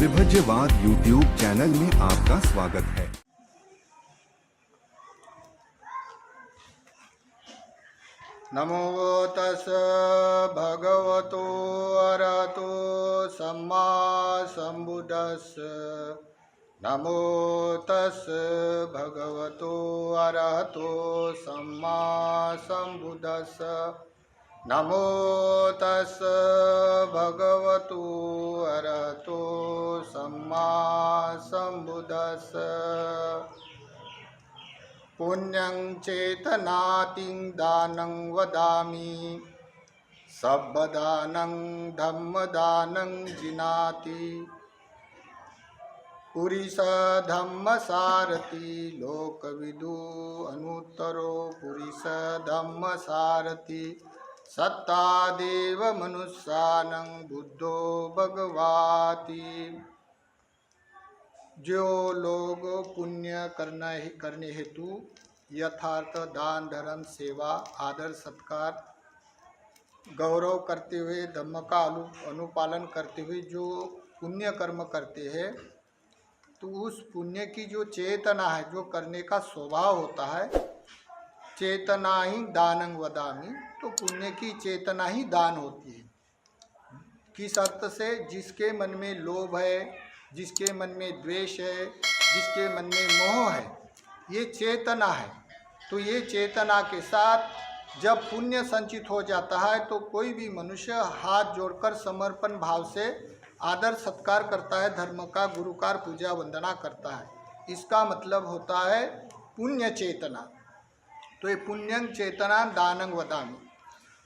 त्रिभज्यवाद YouTube channel में आपका स्वागत है। नमो तस् भगवतो अरहतो सम्मा सम्बुद्धस्स। नमो तस् भगवतो अरहतो सम्मा सम्बुद्धस्स। नमो तस् भगवतो अरहतो सम्मा सम्बुद्धस्स। पुण्यं चेतनातिं दानं वदामि, सब्बदानं धम्मदानं जिनाति। पुरीश धम्मसारथि लोकविदु अनुत्तरो पुरीश धम्मसारथि। सत्तादेव मनुष्यानं बुद्धो भगवाति। जो लोग पुण्य करने हेतु यथार्थ दान धर्म सेवा आदर सत्कार गौरव करते हुए धम्म का अनुपालन करते हुए जो पुण्य कर्म करते हैं, तो उस पुण्य की जो चेतना है, जो करने का स्वभाव होता है, चेतना ही दानं वदामि, तो पुण्य की चेतना ही दान होती है। किस अर्थ से? जिसके मन में लोभ है, जिसके मन में द्वेष है, जिसके मन में मोह है, ये चेतना है। तो ये चेतना के साथ जब पुण्य संचित हो जाता है तो कोई भी मनुष्य हाथ जोड़कर समर्पण भाव से आदर सत्कार करता है, धर्म का गुरुकार पूजा वंदना करता है। इसका मतलब होता है पुण्य चेतना। तो ये पुण्यं चेतना दानं वदामि,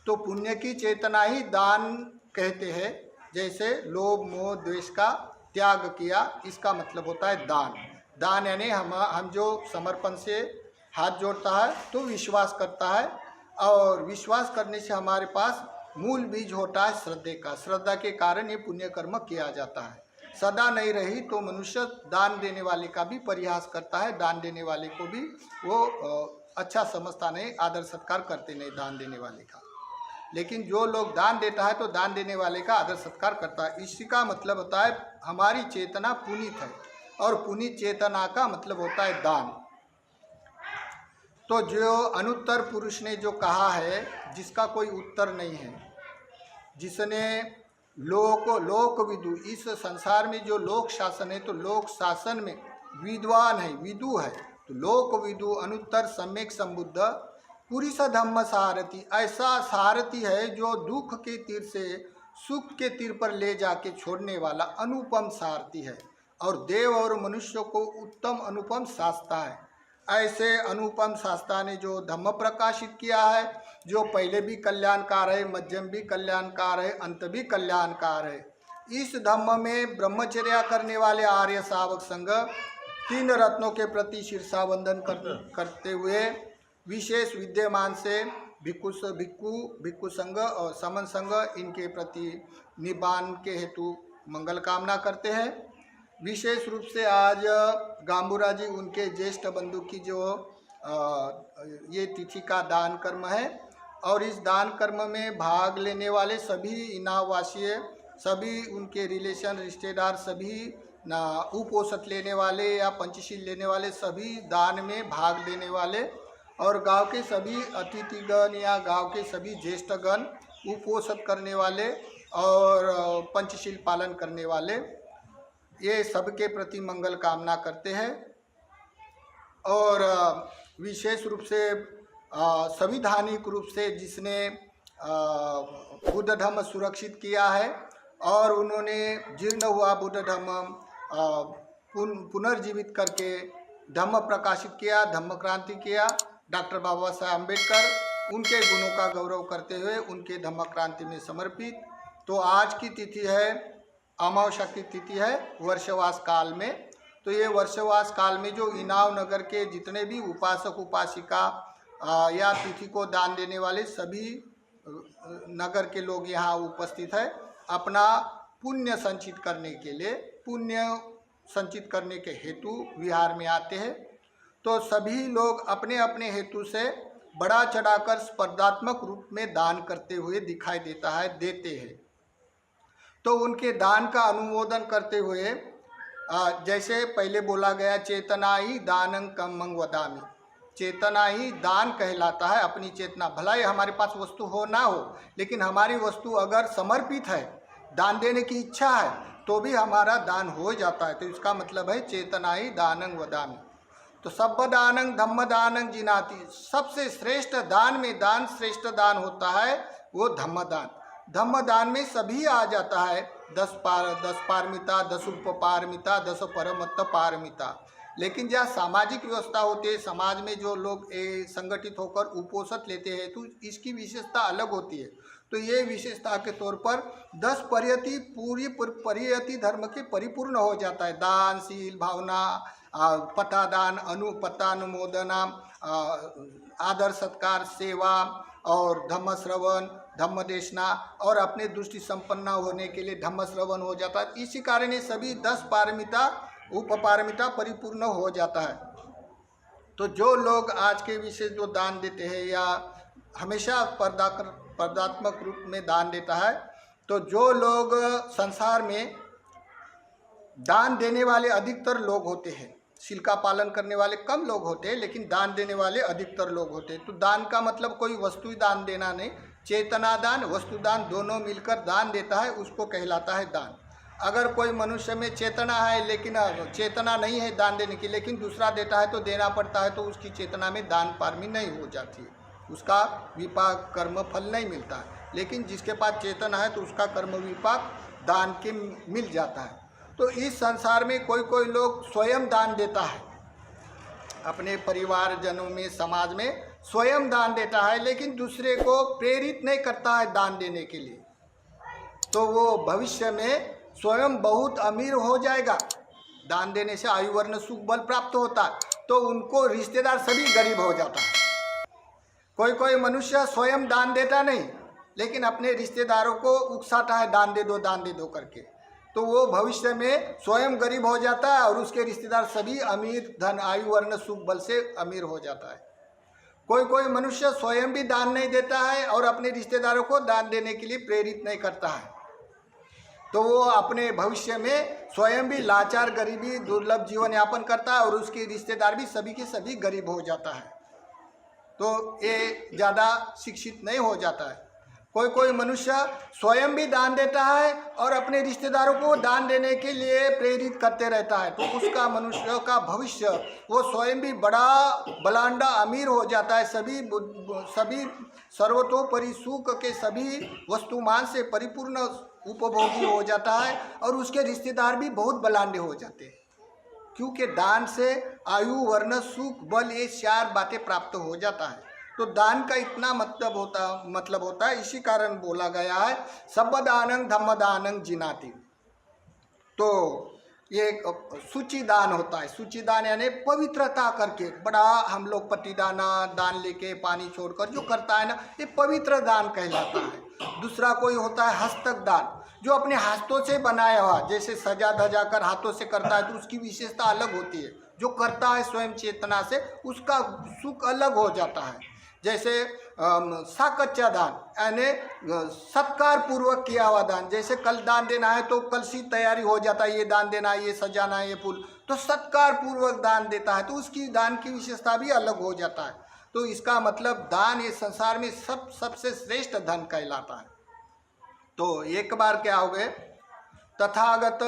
तो पुण्य की चेतना ही दान कहते हैं। जैसे लोभ मोह द्वेष का त्याग किया, इसका मतलब होता है दान। दान यानी हम जो समर्पण से हाथ जोड़ता है तो विश्वास करता है, और विश्वास करने से हमारे पास मूल बीज होता है श्रद्धे का। श्रद्धा के कारण ये पुण्य कर्म किया जाता है। सदा नहीं रही तो मनुष्य दान देने वाले का भी परिहास करता है, दान देने वाले को भी वो अच्छा समझता नहीं, आदर सत्कार करते नहीं दान देने वाले का। लेकिन जो लोग दान देता है तो दान देने वाले का आदर सत्कार करता है। इसी का मतलब होता है हमारी चेतना पुनीत है, और पुनीत चेतना का मतलब होता है दान। तो जो अनुत्तर पुरुष ने जो कहा है, जिसका कोई उत्तर नहीं है, जिसने लोक विदु, इस संसार में जो लोक शासन है, तो लोक शासन में विद्वान है, विदु है, तो लोक विदु अनुत्तर सम्यक संबुद्ध पुरीश धम्म सारथि, ऐसा सारथी है जो दुख के तीर से सुख के तीर पर ले जाके छोड़ने वाला अनुपम सारथी है, और देव और मनुष्य को उत्तम अनुपम शास्ता है। ऐसे अनुपम शास्ता ने जो धम्म प्रकाशित किया है, जो पहले भी कल्याणकार है, मध्यम भी कल्याणकार है, अंत भी कल्याणकार है। इस धम्म में ब्रह्मचर्या करने वाले आर्य सावक संघ तीन रत्नों के प्रति शीर्षावंदन करते हुए विशेष विद्यमान से भिक्खु संघ और समन संघ इनके प्रति निबान के हेतु मंगल कामना करते हैं। विशेष रूप से आज गांबुरा जी उनके ज्येष्ठ बंधु की जो ये तिथि का दान कर्म है, और इस दान कर्म में भाग लेने वाले सभी इनावासीय, सभी उनके रिलेशन रिश्तेदार, सभी ना उपोषत लेने वाले या पंचशील लेने वाले, सभी दान में भाग लेने वाले, और गांव के सभी अतिथिगण या गांव के सभी ज्येष्ठगण, उपोषत करने वाले और पंचशील पालन करने वाले, ये सबके प्रति मंगल कामना करते हैं। और विशेष रूप से संविधानिक रूप से जिसने बुद्ध धर्म सुरक्षित किया है, और उन्होंने जीर्ण हुआ बुद्ध धर्म पुनर्जीवित करके धम्म प्रकाशित किया, धम्म क्रांति किया, डॉक्टर बाबा साहेब अम्बेडकर, उनके गुणों का गौरव करते हुए उनके धम्म क्रांति में समर्पित। तो आज की तिथि है, अमावस्या की तिथि है वर्षवास काल में। तो ये वर्षवास काल में जो इनाव नगर के जितने भी उपासक उपासिका या तिथि को दान देने वाले सभी नगर के लोग यहाँ उपस्थित है, अपना पुण्य संचित करने के लिए, पुण्य संचित करने के हेतु विहार में आते हैं। तो सभी लोग अपने अपने हेतु से बढ़ा चढ़ाकर स्पर्धात्मक रूप में दान करते हुए दिखाई देता है, देते हैं। तो उनके दान का अनुमोदन करते हुए जैसे पहले बोला गया, चेतना ही दानं कम्मं वदामि, चेतना ही दान कहलाता है। अपनी चेतना, भला ही हमारे पास वस्तु हो ना हो, लेकिन हमारी वस्तु अगर समर्पित है, दान देने की इच्छा है, तो भी हमारा दान हो जाता है। तो इसका मतलब है चेतना ही दानं वदामि। तो सब्ब दानं धम्म दानं जिनाति, सबसे श्रेष्ठ दान में दान श्रेष्ठ दान होता है वो धम्म दान। धम्म दान में सभी आ जाता है, 10 पारमिता, 10 उपपारमिता, 10 परमत्त पारमिता। लेकिन जहाँ सामाजिक व्यवस्था होती है, समाज में जो लोग संगठित होकर उपोषित लेते हैं, तो इसकी विशेषता अलग होती है। तो ये विशेषता के तौर पर 10 परियति पूरी परियति धर्म के परिपूर्ण हो जाता है। दान, शील, भावना, पतादान, पतानुमोदना, आदर सत्कार, सेवा और धम्म श्रवण, धम्म देशना, और अपने दृष्टि संपन्न होने के लिए धम्म श्रवण हो जाता है। इसी कारण ये सभी 10 पारमिता उपपारमिता परिपूर्ण हो जाता है। तो जो लोग आज के विषय जो दान देते हैं या हमेशा पर्दात्मक रूप में दान देता है, तो जो लोग संसार में दान देने वाले अधिकतर लोग होते हैं, शील का पालन करने वाले कम लोग होते हैं, लेकिन दान देने वाले अधिकतर लोग होते हैं। तो दान का मतलब कोई वस्तु दान देना नहीं, चेतना दान, वस्तु दान दोनों मिलकर दान देता है, उसको कहलाता है दान। अगर कोई मनुष्य में चेतना है लेकिन चेतना नहीं है दान देने की, लेकिन दूसरा देता है तो देना पड़ता है, तो उसकी चेतना में दान पारमी नहीं हो जाती है, उसका विपाक कर्म फल नहीं मिलता है। लेकिन जिसके पास चेतना है तो उसका कर्म विपाक दान के मिल जाता है। तो इस संसार में कोई कोई लोग स्वयं दान देता है, अपने परिवारजनों में, समाज में स्वयं दान देता है, लेकिन दूसरे को प्रेरित नहीं करता है दान देने के लिए, तो वो भविष्य में स्वयं बहुत अमीर हो जाएगा। दान देने से आयु वर्ण सुख बल प्राप्त होता है, तो उनको रिश्तेदार सभी गरीब हो जाता है। कोई कोई मनुष्य स्वयं दान देता नहीं, लेकिन अपने रिश्तेदारों को उकसाता है दान दे दो करके, तो वो भविष्य में स्वयं गरीब हो जाता है और उसके रिश्तेदार सभी अमीर, धन आयु वर्ण सुख बल से अमीर हो जाता है। कोई कोई मनुष्य स्वयं भी दान नहीं देता है और अपने रिश्तेदारों को दान देने के लिए प्रेरित नहीं करता है, तो वो अपने भविष्य में स्वयं भी लाचार, गरीबी, दुर्लभ जीवन यापन करता है और उसके रिश्तेदार भी सभी के सभी गरीब हो जाता है। तो ये ज़्यादा शिक्षित नहीं हो जाता है। कोई कोई मनुष्य स्वयं भी दान देता है और अपने रिश्तेदारों को दान देने के लिए प्रेरित करते रहता है, तो उसका मनुष्य का भविष्य वो स्वयं भी बड़ा बलांडा अमीर हो जाता है, सभी सर्वतोपरि सुख के सभी वस्तुमान से परिपूर्ण उपभोगी हो जाता है और उसके रिश्तेदार भी बहुत बलांडे हो जाते हैं, क्योंकि दान से आयु वर्ण सुख बल ये 4 बातें प्राप्त हो जाता है। तो दान का इतना मतलब होता है, इसी कारण बोला गया है सब्ब दानं धम्म दानं जिनाति। तो ये सूची दान होता है, सूची दान यानी पवित्रता करके, बड़ा हम लोग पतिदाना दान लेके पानी छोड़कर जो करता है ना, ये पवित्र दान कहलाता है। दूसरा कोई होता है हस्तक दान, जो अपने हाथों से बनाया हुआ, जैसे सजा धजा कर हाथों से करता है, तो उसकी विशेषता अलग होती है। जो करता है स्वयं चेतना से, उसका सुख अलग हो जाता है। जैसे साकच्चा दान यानी सत्कार पूर्वक किया हुआ दान, जैसे कल दान देना है तो कल से तैयारी हो जाता है, ये दान देना है, ये सजाना है, ये फूल, तो सत्कार पूर्वक दान देता है, तो उसकी दान की विशेषता भी अलग हो जाता है। तो इसका मतलब दान ये संसार में सबसे श्रेष्ठ धन कहलाता है। तो एक बार क्या हो गए, तथागत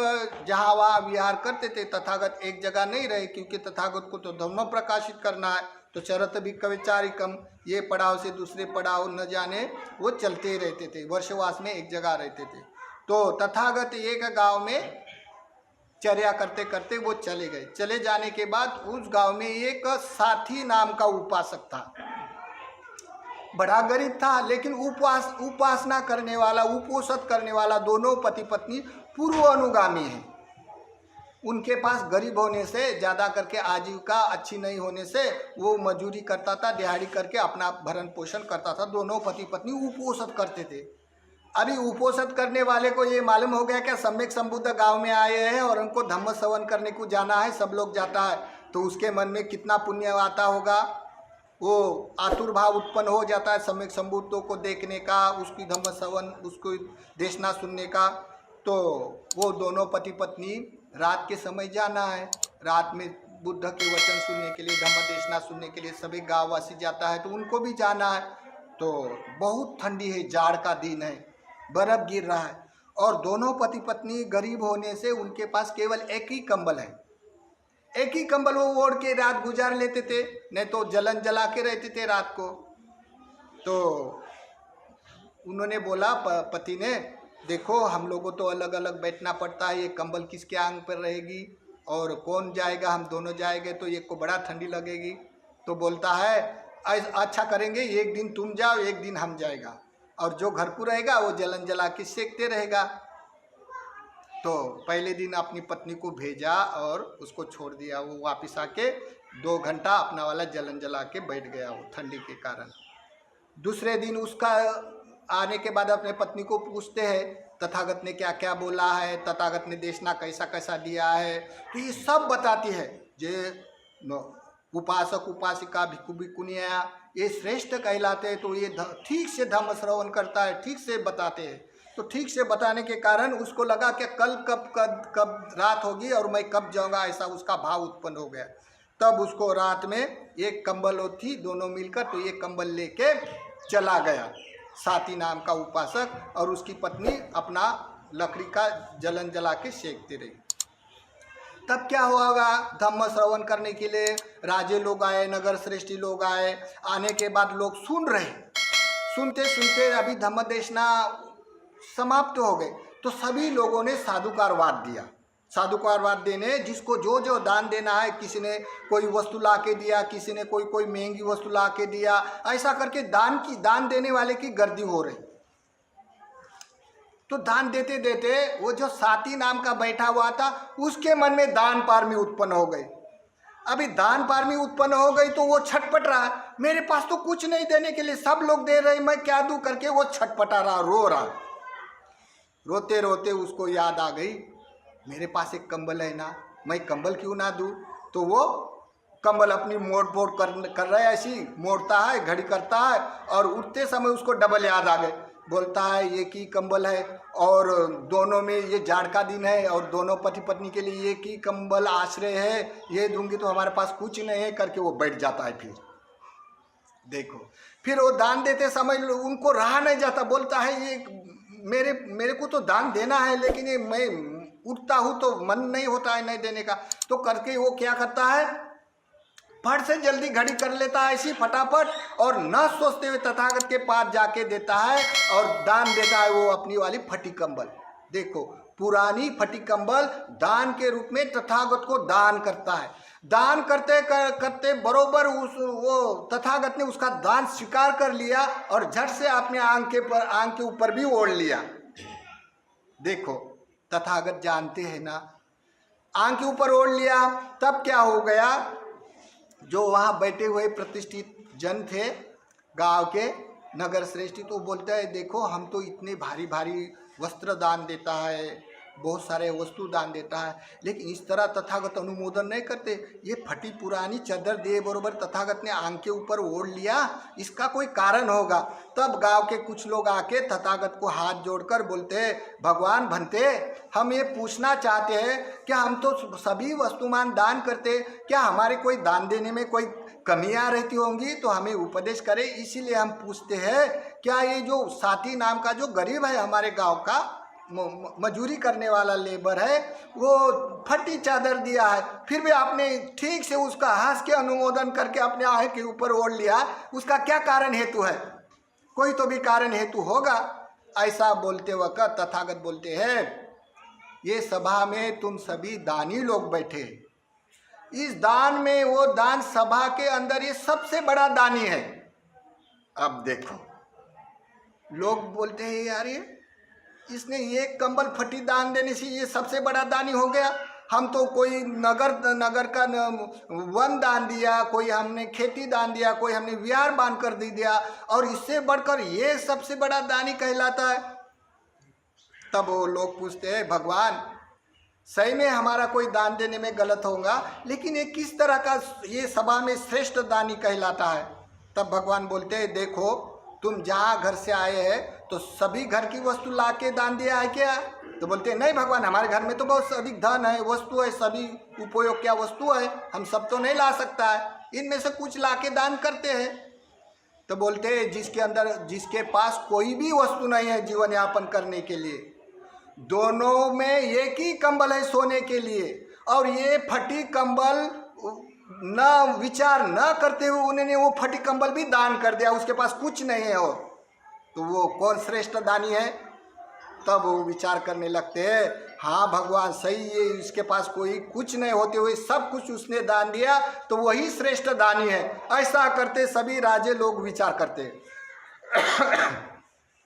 जहाँ वहाँ विहार करते थे, तथागत एक जगह नहीं रहे, क्योंकि तथागत को तो धर्म प्रकाशित करना है, तो चरत भी कविचारिकम, ये पड़ाव से दूसरे पड़ाव न जाने वो चलते रहते थे, वर्षवास में एक जगह रहते थे। तो तथागत एक गांव में चर्या करते करते वो चले गए। चले जाने के बाद उस गांव में एक साथी नाम का उपासक था, बड़ा गरीब था, लेकिन उपासना करने वाला, उपोषित करने वाला, दोनों पति पत्नी पूर्व अनुगामी हैं। उनके पास गरीब होने से, ज़्यादा करके आजीविका अच्छी नहीं होने से वो मजदूरी करता था, दिहाड़ी करके अपना भरण पोषण करता था। दोनों पति पत्नी उपोषित करते थे। अभी उपोषित करने वाले को ये मालूम हो गया क्या सम्यक संबुद्ध गांव में आए हैं और उनको धम्म श्रवण करने को जाना है, सब लोग जाता है, तो उसके मन में कितना पुण्य आता होगा, वो आतुर भाव उत्पन्न हो जाता है सम्यक संबुद्धों को देखने का, उसकी धम्म श्रवण, उसको देशना सुनने का। तो वो दोनों पति पत्नी रात के समय जाना है, रात में बुद्ध के वचन सुनने के लिए, धम्म देशना सुनने के लिए सभी गाँववासी जाता है, तो उनको भी जाना है। तो बहुत ठंडी है, जाड़ का दिन है, बर्फ़ गिर रहा है, और दोनों पति पत्नी गरीब होने से उनके पास केवल एक ही कंबल है। एक ही कंबल वो ओढ़ के रात गुजार लेते थे, नहीं तो जलन जला के रहते थे रात को। तो उन्होंने बोला, पति ने, देखो हम लोगों तो अलग अलग बैठना पड़ता है, ये कंबल किसके आंग पर रहेगी और कौन जाएगा, हम दोनों जाएंगे तो एक को बड़ा ठंडी लगेगी। तो बोलता है, अच्छा करेंगे, एक दिन तुम जाओ एक दिन हम जाएगा, और जो घर को रहेगा वो जलन जला के सेकते रहेगा। तो पहले दिन अपनी पत्नी को भेजा और उसको छोड़ दिया, वो वापस आके 2 घंटा अपना वाला जलन जला के बैठ गया वो ठंडी के कारण। दूसरे दिन उसका आने के बाद अपने पत्नी को पूछते हैं तथागत ने क्या क्या बोला है, तथागत ने देशना कैसा कैसा दिया है, तो ये सब बताती है। जे उपासक उपासिका भिक्खु भिक्खुनिया ये श्रेष्ठ कहलाते हैं, तो ये ठीक से धम्म श्रवण करता है, ठीक से बताते हैं। तो ठीक से बताने के कारण उसको लगा कि कल कब रात होगी और मैं कब जाऊंगा, ऐसा उसका भाव उत्पन्न हो गया। तब उसको रात में एक कंबल थी, दोनों मिलकर, तो ये कंबल लेके चला गया साथी नाम का उपासक, और उसकी पत्नी अपना लकड़ी का जलन जला के सेकती रही। तब क्या होगा, धम्म श्रवण करने के लिए राजे लोग आए, नगर श्रेष्ठी लोग आए। आने के बाद लोग सुन रहे, सुनते सुनते अभी धम्म देशना समाप्त हो गए, तो सभी लोगों ने साधुकारवाद दिया। साधुकारवाद देने, जिसको जो जो दान देना है, किसी ने कोई वस्तु ला के दिया, किसी ने कोई महंगी वस्तु ला के दिया, ऐसा करके दान देने वाले की गर्दी हो रही। तो दान देते देते वो जो साथी नाम का बैठा हुआ था, उसके मन में दान पारमी उत्पन्न हो गई। अभी दान पारमी उत्पन्न हो गई तो वो छटपट रहा, मेरे पास तो कुछ नहीं देने के लिए, सब लोग दे रहे, मैं क्या दूं करके वो छटपटा रहा, रो रहा। रोते रोते उसको याद आ गई, मेरे पास एक कंबल है ना, मैं कंबल क्यों ना दूं। तो वो कंबल अपनी मोड़ कर रहा है, ऐसी मोड़ता है, घड़ी करता है, और उठते समय उसको डबल याद आ गए। बोलता है एक ही कंबल है, और दोनों में ये जाड़ का दिन है, और दोनों पति पत्नी के लिए एक ही कंबल आश्रय है, ये दूंगी तो हमारे पास कुछ नहीं है करके वो बैठ जाता है। फिर देखो, फिर वो दान देते समय उनको रहा नहीं जाता, बोलता है ये मेरे को तो दान देना है, लेकिन ये मैं उठता हूँ तो मन नहीं होता है नहीं देने का। तो करके वो क्या करता है, फट से जल्दी घड़ी कर लेता है ऐसी फटाफट, और न सोचते हुए तथागत के पास जाके देता है और दान देता है वो अपनी वाली फटी कंबल। देखो, पुरानी फटी कंबल दान के रूप में तथागत को दान करता है। दान करते करते बरोबर वो तथागत ने उसका दान स्वीकार कर लिया और झट से अपने आंख के ऊपर भी ओढ़ लिया। देखो, तथागत जानते हैं ना, आंख के ऊपर ओढ़ लिया। तब क्या हो गया, जो वहाँ बैठे हुए प्रतिष्ठित जन थे गांव के नगर श्रेष्ठी, तो बोलते हैं देखो, हम तो इतने भारी भारी वस्त्र दान देता है, बहुत सारे वस्तु दान देता है, लेकिन इस तरह तथागत अनुमोदन नहीं करते। ये फटी पुरानी चादर दे बरोबर तथागत ने आंख के ऊपर ओढ़ लिया, इसका कोई कारण होगा। तब गांव के कुछ लोग आके तथागत को हाथ जोड़कर बोलते, भगवान भंते, हम ये पूछना चाहते हैं कि हम तो सभी वस्तुमान दान करते, क्या हमारे कोई दान देने में कोई कमियां रहती होंगी, तो हमें उपदेश करें। इसीलिए हम पूछते हैं, क्या ये जो साथी नाम का जो गरीब है, हमारे गाँव का मजूरी करने वाला लेबर है, वो फटी चादर दिया है, फिर भी आपने ठीक से उसका हंस के अनुमोदन करके अपने आंख के ऊपर ओढ़ लिया, उसका क्या कारण हेतु है? कोई तो भी कारण हेतु होगा। ऐसा बोलते वक्त तथागत बोलते हैं, ये सभा में तुम सभी दानी लोग बैठे, इस दान में, वो दान सभा के अंदर ये सबसे बड़ा दानी है। अब देखो, लोग बोलते हैं यार, ये इसने ये कंबल फटी दान देने से ये सबसे बड़ा दानी हो गया। हम तो कोई नगर का वन दान दिया, कोई हमने खेती दान दिया, कोई हमने विहार बांध कर दे दिया, और इससे बढ़कर ये सबसे बड़ा दानी कहलाता है। तब वो लोग पूछते हैं, भगवान सही में हमारा कोई दान देने में गलत होगा, लेकिन ये किस तरह का ये सभा में श्रेष्ठ दानी कहलाता है? तब भगवान बोलते हैं, देखो, तुम जहाँ घर से आए हैं तो सभी घर की वस्तु ला के दान दिया है क्या? तो बोलते हैं नहीं भगवान, हमारे घर में तो बहुत अधिक धन है, वस्तु है, सभी उपयोग क्या वस्तु है, हम सब तो नहीं ला सकता है, इनमें से कुछ ला के दान करते हैं। तो बोलते हैं जिसके पास कोई भी वस्तु नहीं है जीवन यापन करने के लिए, दोनों में एक ही कंबल है सोने के लिए, और ये फटी कंबल न विचार न करते हुए उन्होंने वो फटी कंबल भी दान कर दिया, उसके पास कुछ नहीं है, और तो वो कौन श्रेष्ठ दानी है? तब वो विचार करने लगते हैं, हाँ भगवान सही है, इसके पास कोई कुछ नहीं होते हुए सब कुछ उसने दान दिया, तो वही श्रेष्ठ दानी है। ऐसा करते सभी राजे लोग विचार करते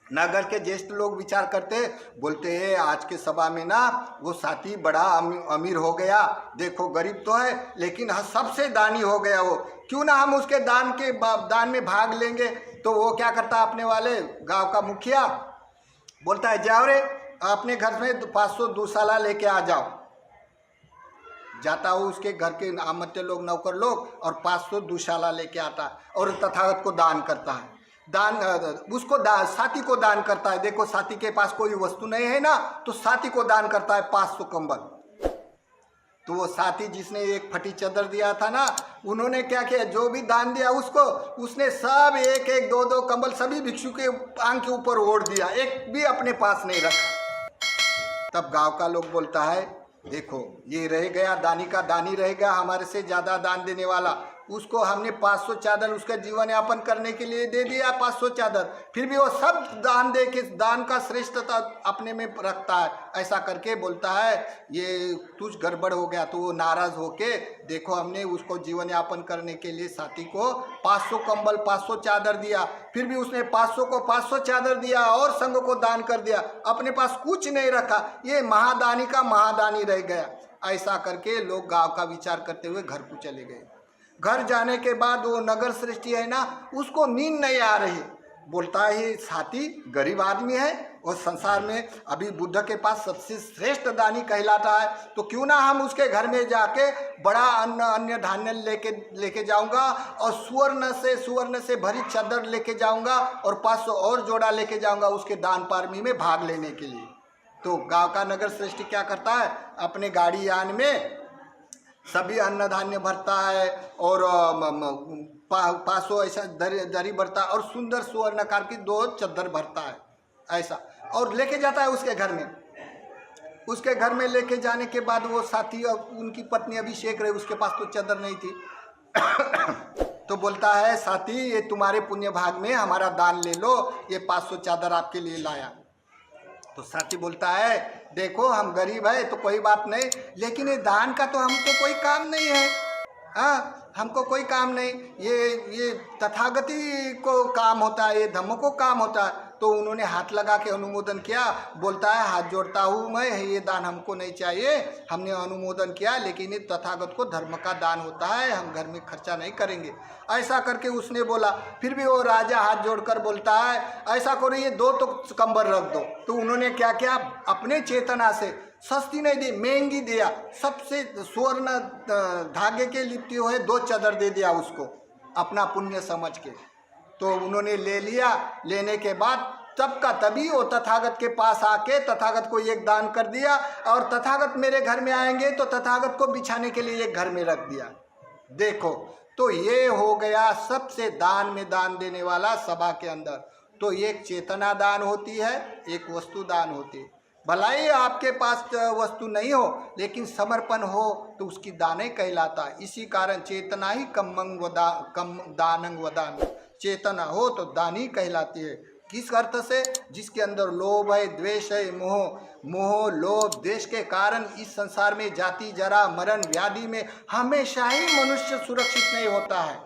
नगर के ज्येष्ठ लोग विचार करते, बोलते हैं आज के सभा में ना वो साथी बड़ा अमीर हो गया, देखो गरीब तो है लेकिन सबसे दानी हो गया वो, क्यों ना हम उसके दान में भाग लेंगे। तो वो क्या करता, अपने वाले गांव का मुखिया बोलता है जाओ रे अपने घर में 500 दूसाला लेके आ जाओ। जाता हो उसके घर के आमत्य लोग, नौकर लोग, और 500 दूसाला लेके आता और तथागत को दान करता है। साथी को दान करता है। देखो साथी के पास कोई वस्तु नहीं है ना, तो साथी को दान करता है 500 कंबल। तो वो साथी जिसने एक फटी चादर दिया था ना, उन्होंने क्या किया, जो भी दान दिया उसको, उसने सब एक एक दो दो कंबल सभी भिक्षु के आंग के ऊपर ओढ़ दिया, एक भी अपने पास नहीं रखा। तब गांव का लोग बोलता है देखो ये रह गया, दानी का दानी रह गया, हमारे से ज़्यादा दान देने वाला, उसको हमने 500 चादर उसका जीवन यापन करने के लिए दे दिया, 500 चादर, फिर भी वो सब दान दे के दान का श्रेष्ठता अपने में रखता है। ऐसा करके बोलता है ये कुछ गड़बड़ हो गया। तो वो नाराज़ होके, देखो हमने उसको जीवन यापन करने के लिए साथी को 500 कंबल 500 चादर दिया, फिर भी उसने 500 को 500 चादर दिया और संघ को दान कर दिया, अपने पास कुछ नहीं रखा, ये महादानी का महादानी रह गया। ऐसा करके लोग गाँव का विचार करते हुए घर को चले गए। घर जाने के बाद वो नगर सृष्टि है ना, उसको नींद नहीं आ रही। बोलता है साथी गरीब आदमी है और संसार में अभी बुद्ध के पास सबसे श्रेष्ठ दानी कहलाता है, तो क्यों ना हम उसके घर में जाके बड़ा अन्य धान्य लेके जाऊंगा और सुवर्ण से भरी चादर लेके जाऊंगा और 500 और जोड़ा लेके जाऊंगा उसके दान पारमी में भाग लेने के लिए। तो गांव का नगर सृष्टि क्या करता है, अपने गाड़ी यान में सभी अन्न धान्य भरता है और 500 ऐसा दरी भरता है और सुंदर सुवर्णकार की 2 चादर भरता है ऐसा, और लेके जाता है उसके घर में। उसके घर में लेके जाने के बाद वो साथी और उनकी पत्नी अभी सेक रहे, उसके पास तो चादर नहीं थी। तो बोलता है साथी ये तुम्हारे पुण्य भाग में हमारा दान ले लो, ये 500 चादर आपके लिए लाया। तो साथी बोलता है देखो हम गरीब है तो कोई बात नहीं, लेकिन ये दान का तो हमको कोई काम नहीं है, हाँ हमको कोई काम नहीं, ये तथागति को काम होता है, ये धम्म को काम होता है। तो उन्होंने हाथ लगा के अनुमोदन किया। बोलता है हाथ जोड़ता हूँ मैं, ये दान हमको नहीं चाहिए, हमने अनुमोदन किया, लेकिन ये तथागत को धर्म का दान होता है, हम घर में खर्चा नहीं करेंगे। ऐसा करके उसने बोला। फिर भी वो राजा हाथ जोड़कर बोलता है ऐसा करो ये 2 तो कंबल रख दो। तो उन्होंने क्या किया, अपने चेतना से सस्ती नहीं दी, महंगी दिया, सबसे स्वर्ण धागे के लिपटी हुए 2 चादर दे दिया उसको अपना पुण्य समझ के। तो उन्होंने ले लिया। लेने के बाद तब का तभी वो तथागत के पास आके तथागत को एक दान कर दिया, और तथागत मेरे घर में आएंगे तो तथागत को बिछाने के लिए एक घर में रख दिया। देखो तो ये हो गया सबसे दान में दान देने वाला सभा के अंदर। तो एक चेतना दान होती है, एक वस्तु दान होती है। भला ही आपके पास वस्तु नहीं हो लेकिन समर्पण हो तो उसकी दाने कहलाता है। इसी कारण चेतना ही कम दानंग वदान, चेतना हो तो दानी कहलाती है। किस अर्थ से, जिसके अंदर लोभ है, द्वेष है, मोह लोभ द्वेष के कारण इस संसार में जाति जरा मरण व्याधि में हमेशा ही मनुष्य सुरक्षित नहीं होता है।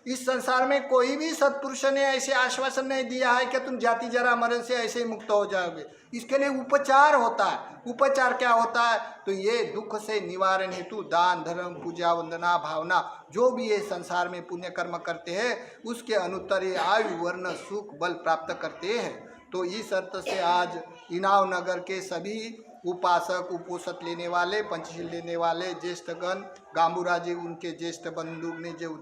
इस संसार में कोई भी सत्पुरुष ने ऐसे आश्वासन नहीं दिया है कि तुम जाति जरा मरण से ऐसे ही मुक्त हो जाओगे। इसके लिए उपचार होता है। उपचार क्या होता है, तो ये दुख से निवारण हेतु दान धर्म पूजा वंदना भावना जो भी ये संसार में पुण्य कर्म करते हैं उसके अनुत्तर ये आयु वर्ण सुख बल प्राप्त करते हैं। तो इस अर्थ से आज इनाव नगर के सभी उपासक उपोषित लेने वाले पंचशील लेने वाले ज्येष्ठगण गांबूरा जी उनके ज्येष्ठ बंधु ने जो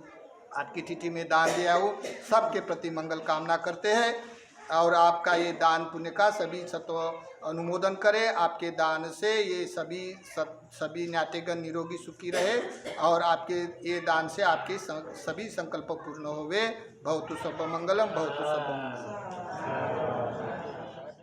आज की तिथि में दान दिया हो सबके प्रति मंगल कामना करते हैं। और आपका ये दान पुण्य का सभी सत्व अनुमोदन करे। आपके दान से ये सभी ज्ञातिगण निरोगी सुखी रहे और आपके ये दान से आपके सभी संकल्प पूर्ण होवे। भवतु सब मंगलम, भवतु सब मंगलम।